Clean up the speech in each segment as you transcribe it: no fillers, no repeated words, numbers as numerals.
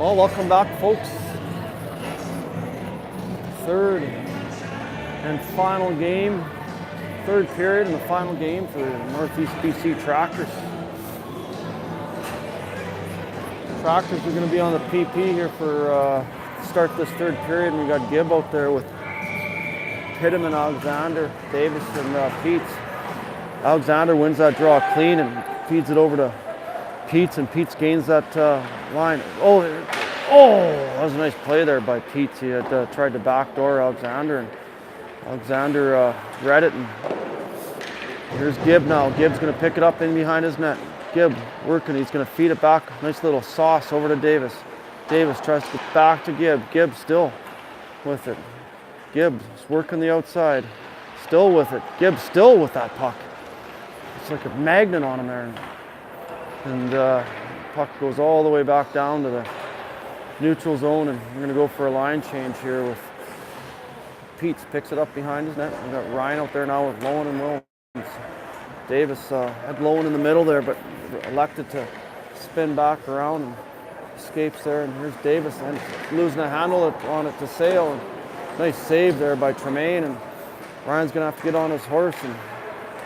Well, welcome back, folks. Third and final game, third period and the final game for Northeast BC Tractors. Tractors are going to be on the PP here for start this third period, and we got Gibb out there with Pittem and Alexander, Davis and Peets. Alexander wins that draw clean and feeds it over to Peets, and Peets gains that line. Oh, that was a nice play there by Peets. He had tried to backdoor Alexander, and Alexander read it. And here's Gibb now. Gibb's going to pick it up in behind his net. Gibb working. He's going to feed it back. Nice little sauce over to Davis. Davis tries to get back to Gibb. Gibb still with it. Gibb is working the outside. Still with it. Gibb still with that puck. It's like a magnet on him there. And puck goes all the way back down to the neutral zone, and we're going to go for a line change here with Peets. Picks it up behind his net. We've got Ryan out there now with Lowen and Williams. Davis had Lowen in the middle there, but elected to spin back around and escapes there. And here's Davis and losing a handle on it to Sale. And nice save there by Tremaine, and Ryan's going to have to get on his horse, and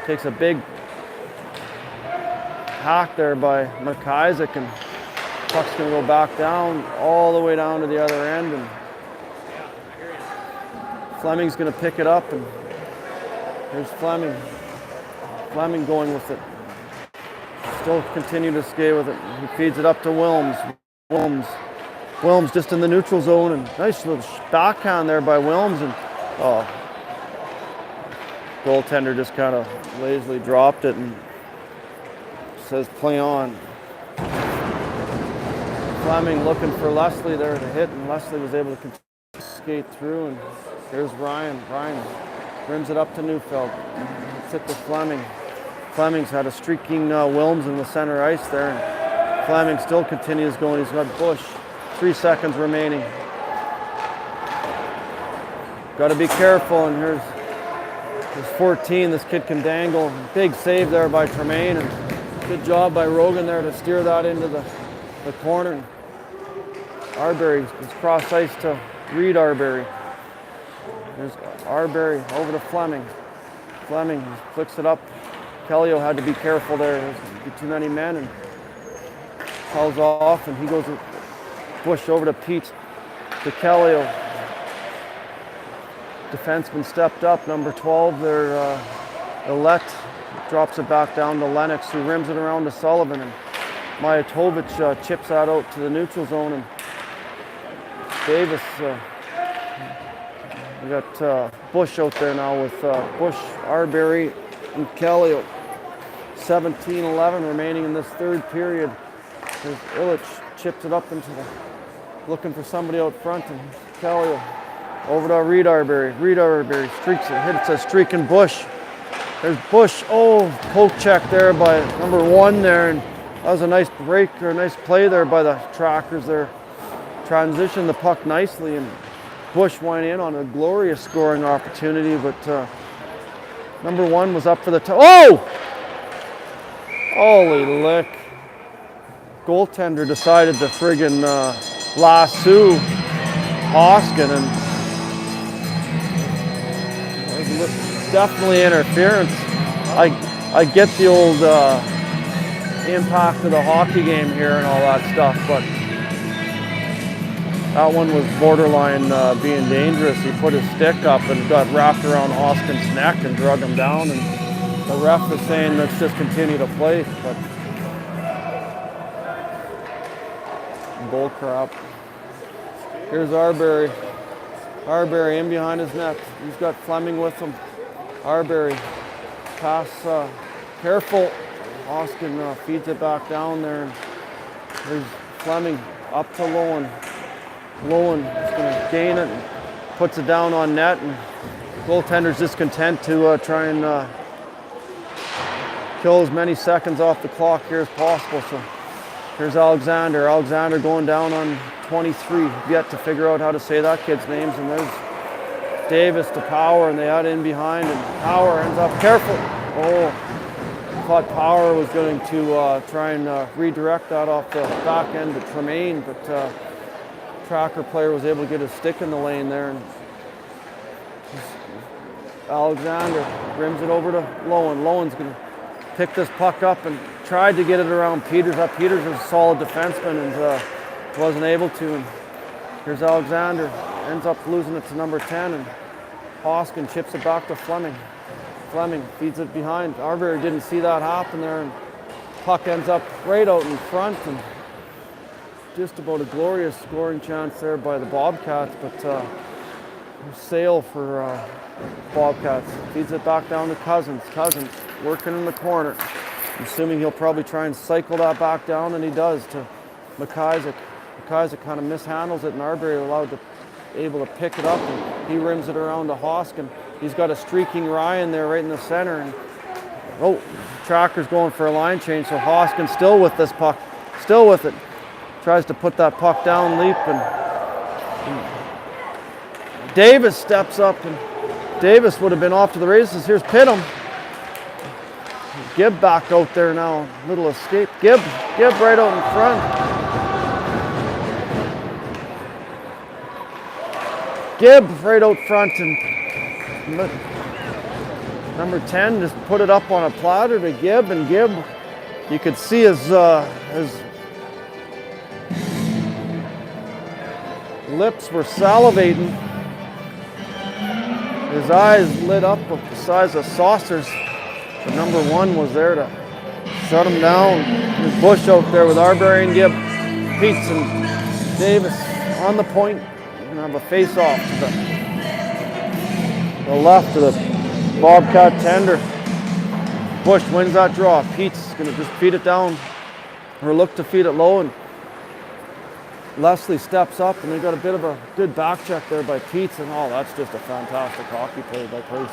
takes a big hack there by McIsaac, and puck's going to go back down, all the way down to the other end, and Fleming's going to pick it up, and here's Fleming. Fleming going with it. Still continue to skate with it. He feeds it up to Wilms. Wilms just in the neutral zone, and nice little backhand there by Wilms, and goaltender just kind of lazily dropped it and says play on. Fleming looking for Leslie there to hit, and Leslie was able to skate through, and here's Ryan. Ryan rims it up to Neufeld. It's it to Fleming. Fleming's had a streaking Wilms in the center ice there, and Fleming still continues going. He's got Bush. 3 seconds remaining. Got to be careful, and here's 14. This kid can dangle. Big save there by Tremaine, and good job by Rogan there to steer that into the corner. Arbery is cross ice to Reed Arbery. There's Arbery over to Fleming. Fleming flicks it up. Kellio had to be careful there. There's too many men, and calls off, and he goes with Bush over to Peets, to Kellio. Defenseman stepped up, number 12 there, Ouellette drops it back down to Lennox, who rims it around to Sullivan, and Mijatovic chips that out to the neutral zone, and Davis, we got Bush out there now with Bush, Arbery, and Kellio. 17-11 remaining in this third period. There's Illich, chips it up into the, looking for somebody out front, and Kellio over to Reed Arbery. Reed Arbery streaks it, hits a streaking Bush. There's Bush. Poke check there by number 1 there, and that was a nice break, or a nice play there by the Trackers there. Transitioned the puck nicely, and Bush went in on a glorious scoring opportunity, but number 1 was up for the holy lick. Goaltender decided to friggin' lasso Hoskin, and definitely interference. I get the old impact of the hockey game here and all that stuff, but that one was borderline being dangerous. He put his stick up and got wrapped around Hoskin's neck and drug him down, and the ref was saying let's just continue to play, but bull crap. Here's Arbery. Arbery in behind his net. He's got Fleming with him. Arbery pass, careful. Hoskin feeds it back down there. There's Fleming up to Lowen. Lowen is going to gain it and puts it down on net, and goaltender's just content to try and kill as many seconds off the clock here as possible. So here's Alexander. Alexander going down on 23. Yet to figure out how to say that kid's names, and there's Davis to Power, and they had in behind, and Power ends up careful. Thought Power was going to try and redirect that off the back end to Tremaine, but Tracker player was able to get his stick in the lane there. And Alexander rims it over to Lowen. Lowen's going to pick this puck up and tried to get it around Peters. Peters is a solid defenseman and wasn't able to. And here's Alexander. Ends up losing it to number 10. And Hoskin chips it back to Fleming. Fleming feeds it behind. Arbery didn't see that happen there. And puck ends up right out in front. And just about a glorious scoring chance there by the Bobcats. But Sale for Bobcats. Feeds it back down to Cousins. Cousins working in the corner. I'm assuming he'll probably try and cycle that back down, and he does, to McIsaac. McIsaac kind of mishandles it, and Arbery able to pick it up, and he rims it around to Hoskin. He's got a streaking Ryan there right in the center, and Tracker's going for a line change, so Hoskin still with this puck, still with it. Tries to put that puck down, leap, and Davis steps up, and Davis would have been off to the races. Here's Pittum. Gibb back out there now. Little escape. Gibb right out in front. Gibb right out front, and number 10 just put it up on a platter to Gibb, and Gibb, you could see his lips were salivating. His eyes lit up with the size of saucers. But number 1 was there to shut him down. There's Bush out there with Arbery and Gibb. Peets and Davis on the point. We're going to have a face-off to the left of the Bobcat tender. Bush wins that draw. Peets going to just feed it down, or look to feed it low, and Leslie steps up, and they got a bit of a good back check there by Peets, and that's just a fantastic hockey play by Price.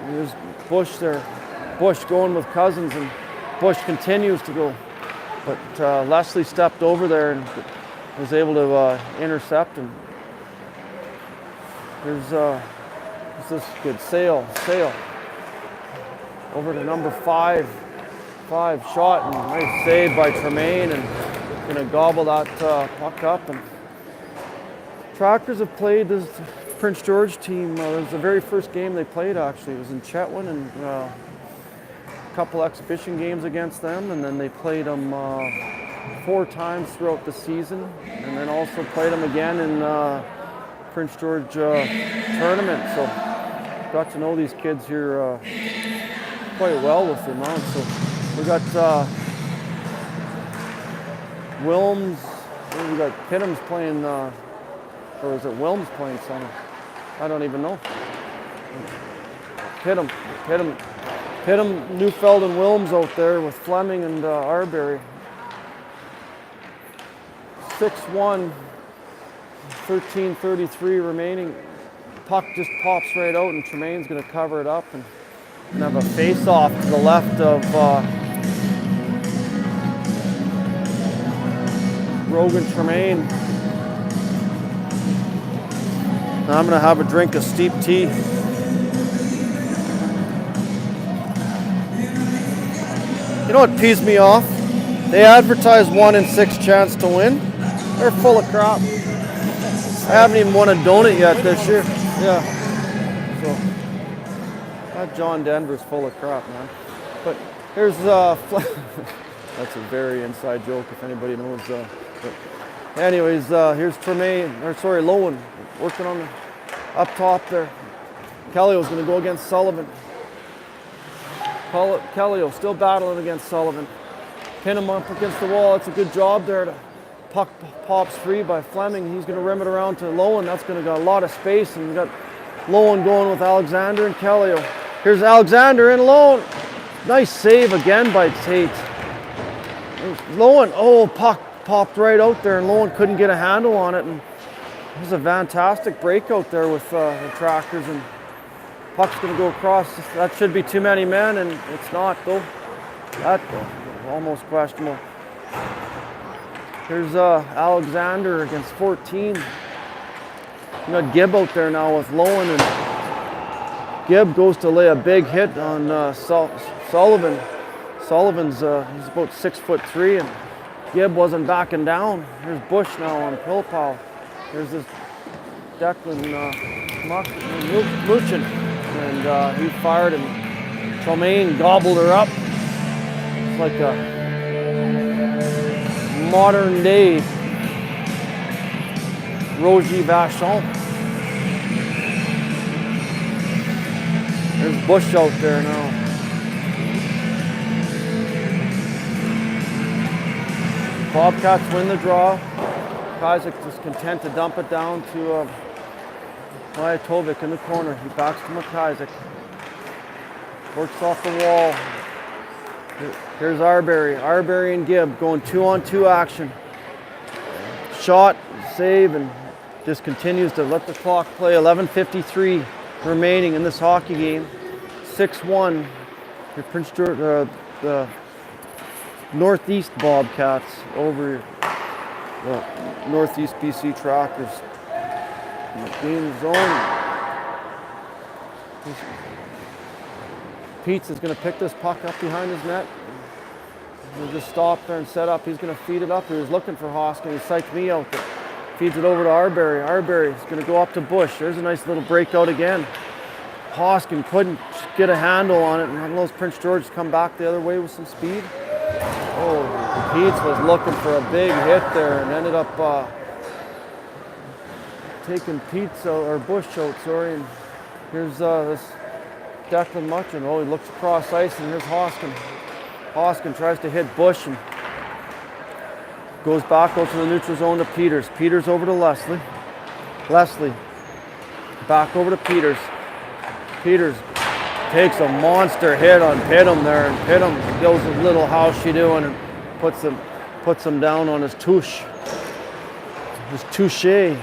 Here's Bush there. Bush going with Cousins, and Bush continues to go. But Leslie stepped over there and was able to intercept. And here's this good Sale over to number 5. 5 shot, and nice save by Tremaine, and going to gobble that puck up. And Trackers have played this Prince George team. It was the very first game they played, actually. It was in Chetwynd, and a couple exhibition games against them, and then they played them 4 times throughout the season, and then also played them again in Prince George tournament. So got to know these kids here quite well with them. So we got Wilms, we got Pittums playing, or is it Wilms playing center? I don't even know. Pittum, Neufeld and Wilms out there with Fleming and Arbery. 6-1, 13:33 remaining. Puck just pops right out, and Tremaine's going to cover it up and have a face-off to the left of Rogan Tremaine. Now I'm going to have a drink of steep tea. You know what pees me off? They advertise 1 in 6 chance to win. They're full of crap. I haven't even won a donut yet this year. Yeah. So that John Denver's full of crap, man. But here's that's a very inside joke if anybody knows. Anyways, here's Lowen working on the up top there. Kellio's going to go against Sullivan. Kellio still battling against Sullivan. Pin him up against the wall. It's a good job there. The puck pops free by Fleming. He's going to rim it around to Lowen. That's going to got a lot of space, and we got Lowen going with Alexander and Kellio. Here's Alexander and Lowen. Nice save again by Tate. Lowen, puck popped right out there, and Lowen couldn't get a handle on it. And it was a fantastic breakout there with the Trackers, and puck's going to go across. That should be too many men, and it's not, though. That almost questionable. Here's Alexander against 14. You got Gibb out there now with Lowen, and Gibb goes to lay a big hit on Sullivan. Sullivan's he's about 6'3", and Gibb wasn't backing down. Here's Bush now on Pilpal. There's this Declan Luchin, and he fired, and Tremaine gobbled her up. It's like a modern day Roger Vachon. There's Bush out there now. Bobcats win the draw. Kazak is content to dump it down to Majatovic in the corner. He backs to McIsaac. Works off the wall. Here's Arbery. Arbery and Gibb going 2-on-2 action. Shot, save, and just continues to let the clock play. 11:53 remaining in this hockey game. 6-1. Your Prince George, the Northeast Bobcats over the Northeast BC Trackers. Game zone. Peets is going to pick this puck up behind his net. He'll just stop there and set up. He's going to feed it up. He was looking for Hoskin. He psyched me out there. Feeds it over to Arbery. Arbery is going to go up to Bush. There's a nice little breakout again. Hoskin couldn't get a handle on it, and one of those Prince George's come back the other way with some speed. Oh, Peets was looking for a big hit there and ended up taking Peets out, or Bush out, sorry. And here's this Declan Luchin. Oh, he looks across ice, and here's Hoskin. Hoskin tries to hit Bush and goes back out to the neutral zone to Peters. Peters over to Leslie. Leslie back over to Peters. Peters takes a monster hit on Pidham there, and Pidham goes a little how's she doing and puts him down on his touche. His touche.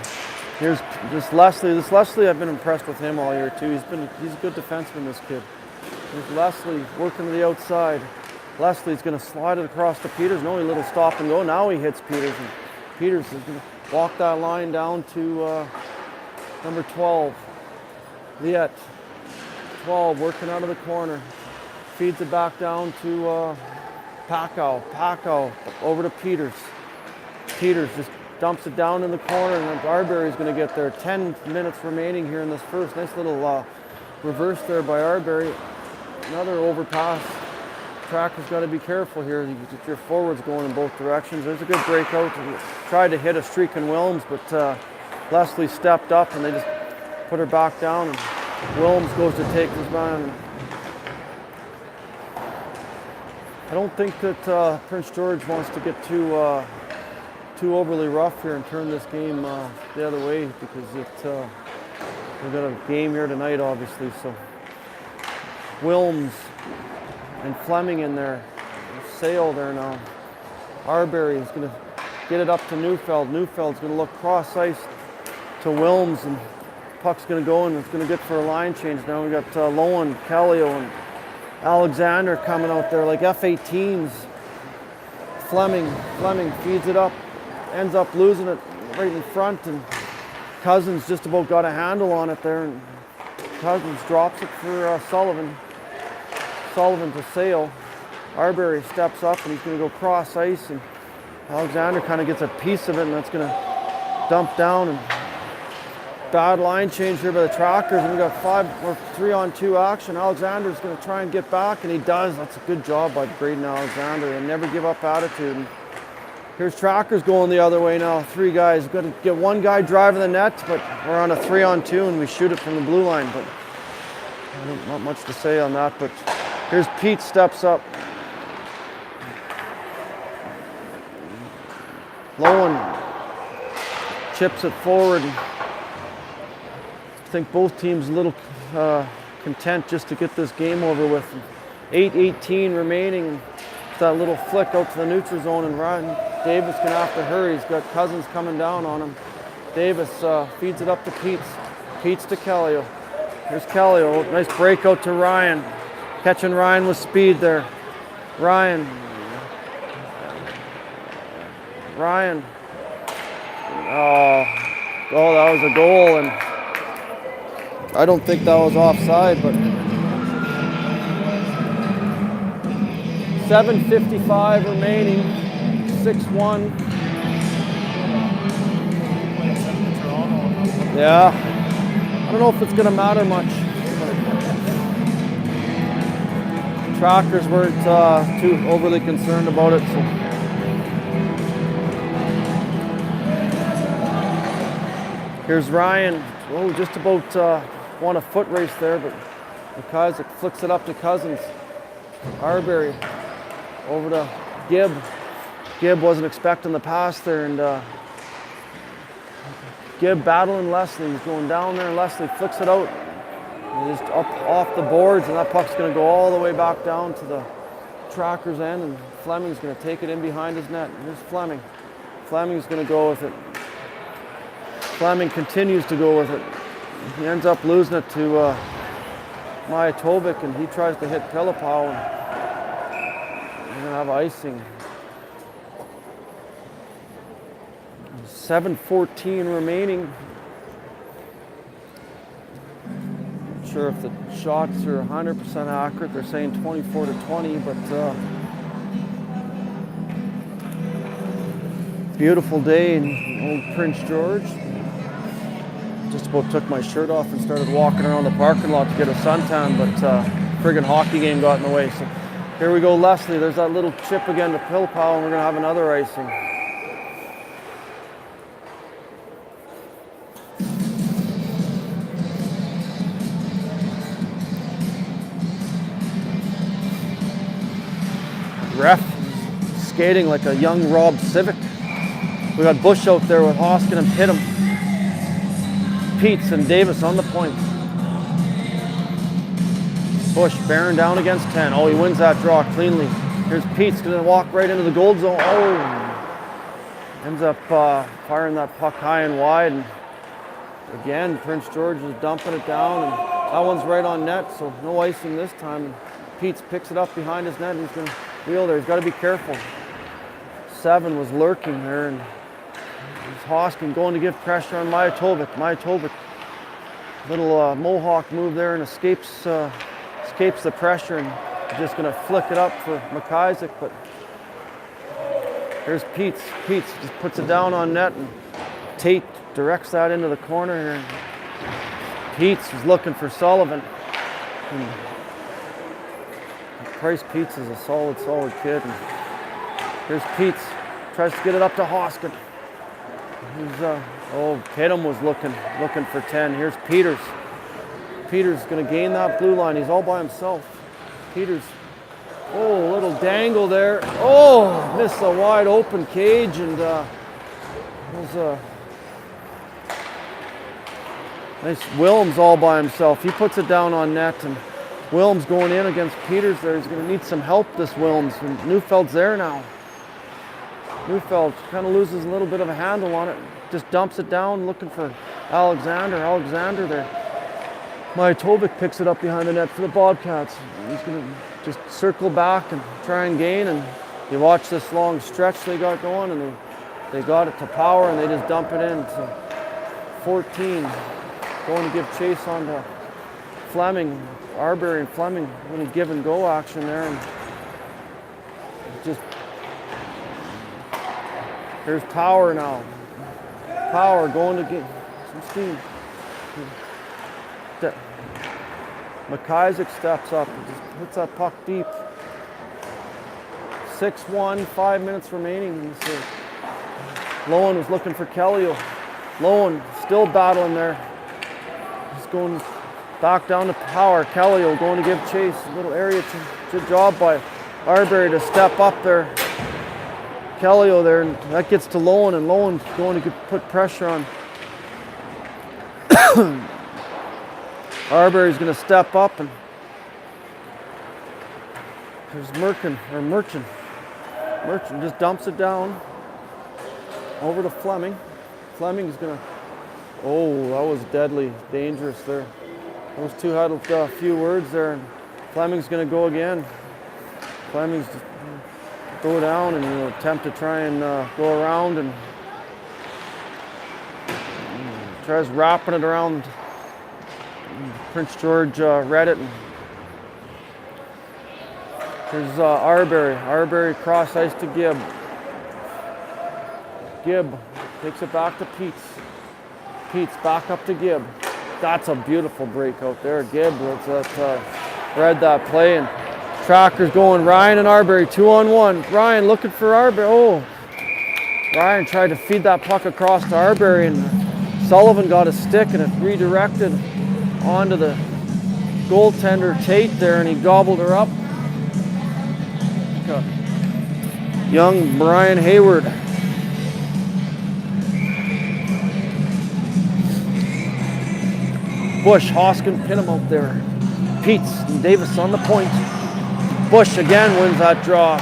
Here's this Leslie. This Leslie, I've been impressed with him all year too. He's a good defenseman, this kid. Here's Leslie working to the outside. Leslie's going to slide it across to Peters. No, a little stop and go. Now he hits Peters. And Peters is going to walk that line down to number 12. Liette. 12 working out of the corner. Feeds it back down to Paco. Paco over to Peters. Peters just dumps it down in the corner, and Arbery's going to get there. 10 minutes remaining here in this first. Nice little reverse there by Arbery. Another overpass. Tracker's got to be careful here. You get your forwards going in both directions. There's a good breakout. Tried to hit a streak in Wilms, but Leslie stepped up and they just put her back down. And Wilms goes to take this man. I don't think that Prince George wants to get too overly rough here and turn this game the other way, because we've got a game here tonight, obviously. So Wilms and Fleming in there. Sale there now. Arbery is going to get it up to Neufeld. Neufeld's going to look cross ice to Wilms, and puck's going to go, and it's going to get for a line change. Now we got Lowen, Callio, and Alexander coming out there like F-18s. Fleming feeds it up, ends up losing it right in front, and Cousins just about got a handle on it there, and Cousins drops it for Sullivan. Sullivan to Sale. Arbery steps up, and he's going to go cross ice, and Alexander kind of gets a piece of it, and that's going to dump down. And bad line change here by the Trackers, and we got 3-on-2 action. Alexander's going to try and get back, and he does. That's a good job by Braden Alexander, and never give up attitude. And here's Trackers going the other way now. 3 guys. We've got to get 1 guy driving the net, but we're on a 3-on-2, and we shoot it from the blue line. But not much to say on that. But here's Pete steps up. Lowen chips it forward. I think both teams a little content just to get this game over with. 8:18 remaining. That little flick out to the neutral zone, and Ryan Davis going to have to hurry. He's got Cousins coming down on him. Davis feeds it up to Peets. Peets to Callio. Here's Callio. Nice breakout to Ryan. Catching Ryan with speed there. Ryan. Oh, that was a goal, and I don't think that was offside, but 7:55 remaining. 6-1. Yeah, I don't know if it's going to matter much. Trackers weren't too overly concerned about it. So. Here's Ryan. Oh, just about won a foot race there, but McIsaac flicks it up to Cousins. Arbery over to Gibb. Gibb wasn't expecting the pass there, and Gibb battling Leslie. He's going down there, and Leslie flicks it out. And just up off the boards, and that puck's going to go all the way back down to the Tracker's end, and Fleming's going to take it in behind his net. Here's Fleming. Fleming's going to go with it. Fleming continues to go with it. He ends up losing it to Mijatovic, and he tries to hit Pelopau, and we're going to have icing. 7:14 remaining. Not sure if the shots are 100% accurate. They're saying 24-20, but beautiful day in old Prince George. Just about took my shirt off and started walking around the parking lot to get a suntan, but friggin' hockey game got in the way. So here we go, Leslie. There's that little chip again to Pelopau, and we're gonna have another icing. Ref skating like a young Rob Civic. We got Bush out there with Hoskin and Pittem. Peets and Davis on the point. Bush bearing down against 10. Oh, he wins that draw cleanly. Here's Peets going to walk right into the gold zone. Oh, ends up firing that puck high and wide. And again, Prince George is dumping it down, and that one's right on net, so no icing this time. And Peets picks it up behind his net, and he's going to wheel there. He's got to be careful. 7 was lurking there, and Hoskin going to give pressure on Mijatovic. Mijatovic, little mohawk move there, and escapes the pressure, and just going to flick it up for McIsaac. But here's Peets. Peets just puts it down on net, and Tate directs that into the corner here. Peets is looking for Sullivan. And Price Peets is a solid kid. And here's Peets, tries to get it up to Hoskin. Pittem was looking for 10. Here's Peters. Peters going to gain that blue line. He's all by himself. Peters, oh, little dangle there. Oh, missed a wide open cage, and was a nice Wilms all by himself. He puts it down on net, and Wilms going in against Peters there. He's going to need some help, this Wilms, and Neufeld's there now. Neufeld kind of loses a little bit of a handle on it, just dumps it down, looking for Alexander. Alexander there. Mijatovic picks it up behind the net for the Bobcats. He's going to just circle back and try and gain, and you watch this long stretch they got going, and they got it to power, and they just dump it in. So 14 going to give chase on to Fleming. Arbery and Fleming really give and go action there, and just here's Power now. Power going to get some steam. McIsaac steps up and just puts that puck deep. 6-1, 5 minutes remaining. Lowen was looking for Kellio. Lowen still battling there. He's going back down to Power. Kellio going to give chase. A little area to job by Arbery to step up there. Kellio there, and that gets to Lowen, and Lowen's going to put pressure on. Arbery's going to step up, and there's Merchant just dumps it down over to Fleming. Fleming's going to, oh, that was deadly dangerous there. Those two had a few words there, and Fleming's going to go again. Fleming's go down and attempt to try and go around, and tries wrapping it around Prince George Reddit. And here's Arbery. Arbery cross ice to Gibb. Gibb takes it back to Peets. Peets back up to Gibb. That's a beautiful break out there. Gibb read that play, and Tracker's going Ryan and Arbery 2-on-1. Ryan looking for Arbery. Oh, Ryan tried to feed that puck across to Arbery, and Sullivan got a stick, and it redirected onto the goaltender Tate there, and he gobbled her up. Young Brian Hayward. Bush, Hoskin, Pinham out there. Peets and Davis on the point. Bush again wins that draw.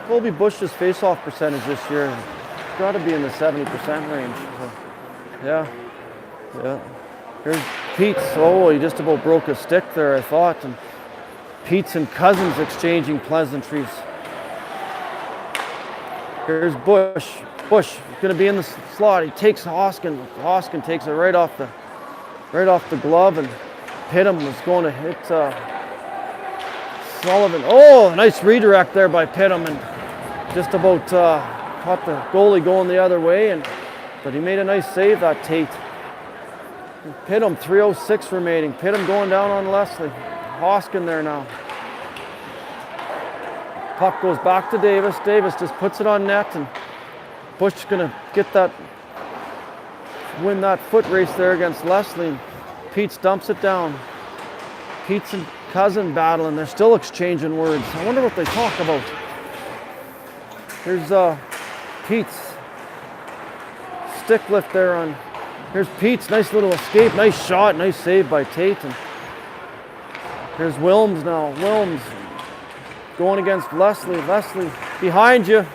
Colby Bush's face-off percentage this year has got to be in the 70% range. So, yeah. Here's Peets. Oh, he just about broke a stick there, I thought. And Peets and Cousins exchanging pleasantries. Here's Bush. Bush going to be in the slot. He takes Hoskin. Hoskin takes it right off the glove, and Pittem was going to hit Sullivan. Oh, nice redirect there by Pittem, and just about caught the goalie going the other way, but he made a nice save, that Tate. Pittem, 3:06 remaining. Pittem going down on Leslie. Hoskin there now. Puck goes back to Davis. Davis just puts it on net, and Bush is going to win that foot race there against Leslie. Peets dumps it down. Peets and Cousin battling. They're still exchanging words. I wonder what they talk about. Here's Peets. Stick lift there on. Here's Peets. Nice little escape. Nice shot. Nice save by Tate. And here's Wilms now. Wilms going against Leslie. Leslie behind you.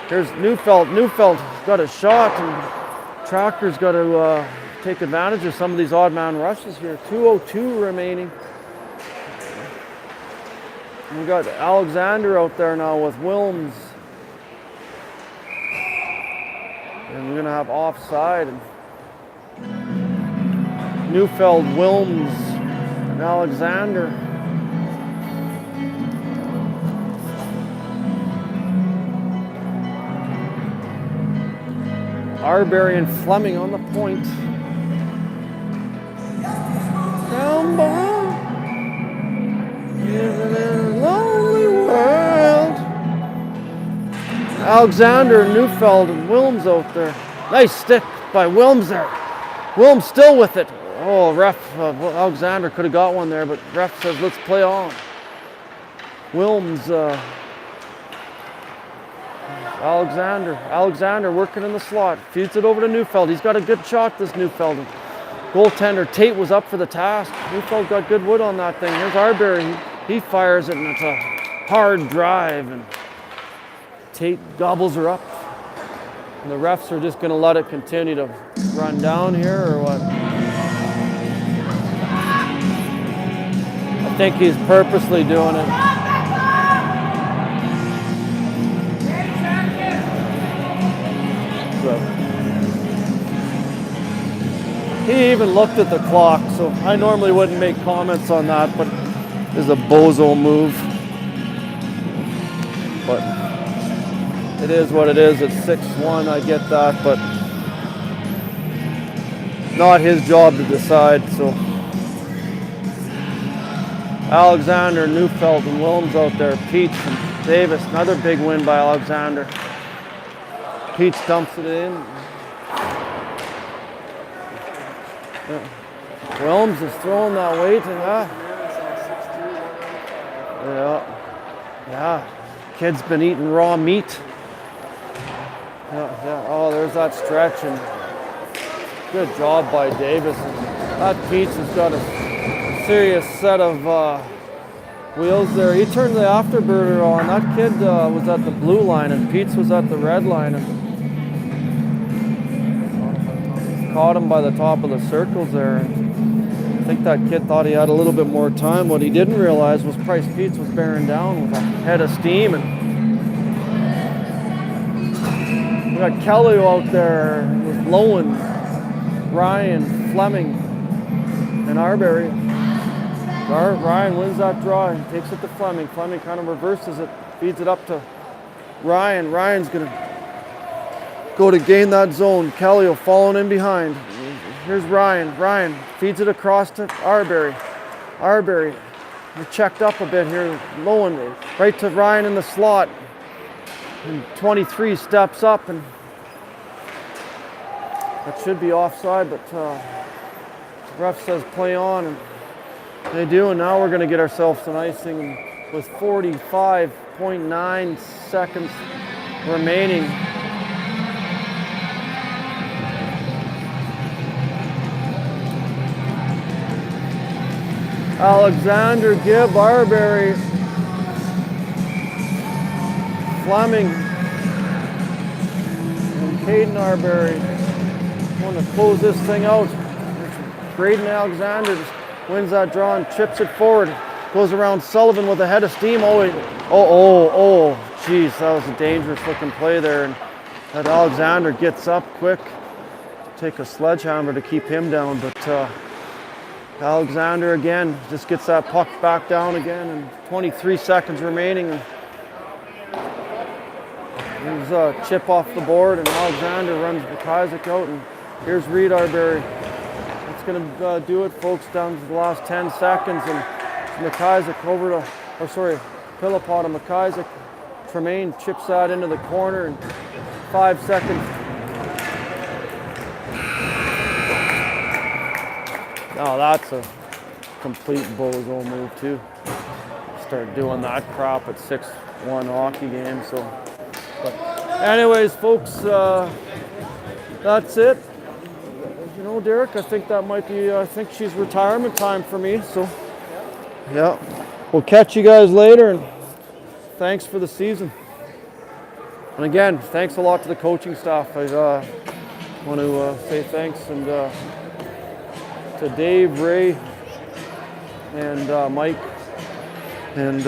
Here's Neufeld. Neufeld got a shot, and Tracker's got to take advantage of some of these odd man rushes here. 2:02 remaining. And we got Alexander out there now with Wilms. And we're going to have offside. And Neufeld, Wilms, and Alexander. Arbery and Fleming on the point. Down below, living in a lonely world. Alexander, Neufeld, and Wilms out there. Nice stick by Wilms there. Wilms still with it. Oh, ref, Alexander could have got one there, but ref says let's play on. Wilms, Alexander working in the slot. Feeds it over to Neufeld. He's got a good shot, this Neufeld. Goaltender Tate was up for the task. Neufeld got good wood on that thing. Here's Arbery. He fires it, and it's a hard drive. And Tate gobbles her up. And the refs are just going to let it continue to run down here, or what? I think he's purposely doing it. He even looked at the clock, so I normally wouldn't make comments on that, but it's a bozo move. But it is what it is. It's 6-1, I get that, but not his job to decide. So Alexander, Neufeld, and Wilms out there. Peets and Davis, another big win by Alexander. Peets dumps it in. Yeah. Wilms is throwing that weight, and yeah. Kid's been eating raw meat. Yeah. Oh, there's that stretch, and good job by Davis. And that Peets has got a serious set of wheels there. He turned the afterburner on. That kid was at the blue line, and Peets was at the red line. And caught him by the top of the circles there. I think that kid thought he had a little bit more time. What he didn't realize was Price Peets was bearing down with a head of steam. And we got Kelly out there with Lowen, Ryan, Fleming, and Arbery. Ryan wins that draw and takes it to Fleming. Fleming kind of reverses it, feeds it up to Ryan. Ryan's going to go to gain that zone. Kallio following in behind. Here's Ryan. Ryan feeds it across to Arbery. Arbery, they're checked up a bit here. Low and right to Ryan in the slot. And 23 steps up, and that should be offside, but ref says play on, and they do, and now we're going to get ourselves an icing with 45.9 seconds remaining. Alexander, Gibb, Arbery, Fleming, and Caden Arbery want to close this thing out. Braden Alexander just wins that draw and chips it forward. Goes around Sullivan with a head of steam. Geez, that was a dangerous looking play there. And that Alexander gets up quick. Take a sledgehammer to keep him down, but Alexander again just gets that puck back down again, and 23 seconds remaining. Here's a chip off the board, and Alexander runs McIsaac out, and here's Reed Arbery. That's going to do it, folks, down to the last 10 seconds, and McIsaac Philippot to McIsaac. Tremaine chips that into the corner, and 5 seconds. Now that's a complete bozo move too. Start doing that crap at 6-1 hockey games. So, but anyways, folks, that's it. You know, Derek, I think that might be. I think she's retirement time for me. So, yeah, we'll catch you guys later, and thanks for the season. And again, thanks a lot to the coaching staff. I want to say thanks and. To Dave, Ray, and Mike, and